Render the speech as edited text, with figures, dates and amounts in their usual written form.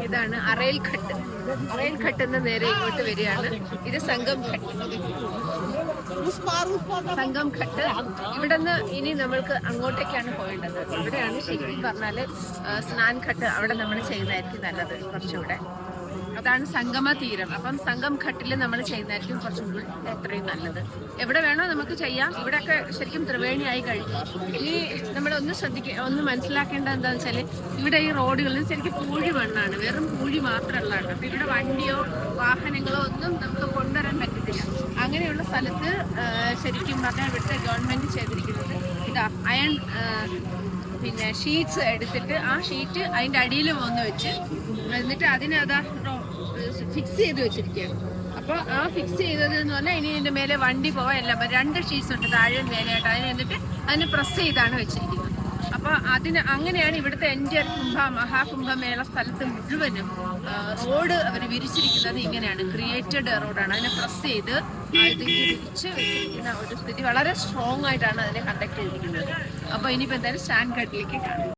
ഇതാണ് അറേൽ ഘട്ട്. അറേൽ ഘട്ട് എന്ന് നേരെ ഇങ്ങോട്ട് വരികയാണ്. ഇത് സംഗം ഘട്ട്. സംഗം ഘട്ട്. ഇവിടെ നിന്ന് ഇനി നമ്മൾക്ക് അങ്ങോട്ടേക്കാണ് പോകേണ്ടത്. ഇവിടെയാണ് ശരിക്കും പറഞ്ഞാല് സ്നാൻ ഘട്ട്. അവിടെ നമ്മൾ ചെയ്യുന്നതായിരിക്കും നല്ലത് കുറച്ചുകൂടെ. അതാണ് സംഗമ തീരം. അപ്പം സംഗം ഘട്ടിൽ നമ്മൾ ചെയ്യുന്നതായിരിക്കും കുറച്ചും കൂടി എത്രയും നല്ലത്. എവിടെ വേണോ നമുക്ക് ചെയ്യാം. ഇവിടെയൊക്കെ ശരിക്കും ത്രിവേണിയായി കഴിഞ്ഞു. ഇനി നമ്മളൊന്ന് ഒന്ന് മനസ്സിലാക്കേണ്ടത് എന്താണെന്ന് വെച്ചാൽ ഇവിടെ ഈ റോഡുകളിൽ ശരിക്കും പൂഴി മണ്ണാണ്, വെറും പൂഴി മാത്രമുള്ളതാണ്. അപ്പം ഇവിടെ വണ്ടിയോ വാഹനങ്ങളോ ഒന്നും നമുക്ക് കൊണ്ടുവരാൻ പറ്റത്തില്ല. അങ്ങനെയുള്ള സ്ഥലത്ത് ശരിക്കും പറഞ്ഞാൽ ഇവിടുത്തെ ഗവൺമെന്റ് ചെയ്തിരിക്കുന്നത് ഇതാ അയൺ പിന്നെ ഷീറ്റ്സ് എടുത്തിട്ട് ആ ഷീറ്റ് അതിൻ്റെ അടിയിലും ഒന്ന് വെച്ച് എന്നിട്ട് അതിനതാ ഫിക്സ് ചെയ്ത് വെച്ചിരിക്കുകയാണ്. അപ്പോൾ ആ ഫിക്സ് ചെയ്തത് എന്ന് പറഞ്ഞാൽ ഇനി ഇതിൻ്റെ മേലെ വണ്ടി പോകാനല്ല. 2 ഷീറ്റ്സ് ഉണ്ട് താഴെ മേലെയായിട്ട്. അതിന് എന്നിട്ട് അതിന് പ്രസ് ചെയ്താണ് വെച്ചിരിക്കുന്നത്. അപ്പോൾ അങ്ങനെയാണ് ഇവിടുത്തെ എൻ്റെ മഹാകുംഭമേള സ്ഥലത്ത് മുഴുവനും റോഡ് അവർ വിരിച്ചിരിക്കുന്നത്. ഇങ്ങനെയാണ് ക്രിയേറ്റഡ് റോഡാണ്. അതിനെ പ്രസ് ചെയ്ത് ഇത് വിരിച്ച് വെച്ചിരിക്കുന്ന ഒരു സ്ഥിതി വളരെ സ്ട്രോങ് ആയിട്ടാണ് അതിനെ കണ്ടക്ട് ചെയ്തിരിക്കുന്നത്. അപ്പോൾ ഇനിയിപ്പോൾ എന്തായാലും സ്റ്റാൻഡ് ഘട്ടിലേക്ക് കാണും.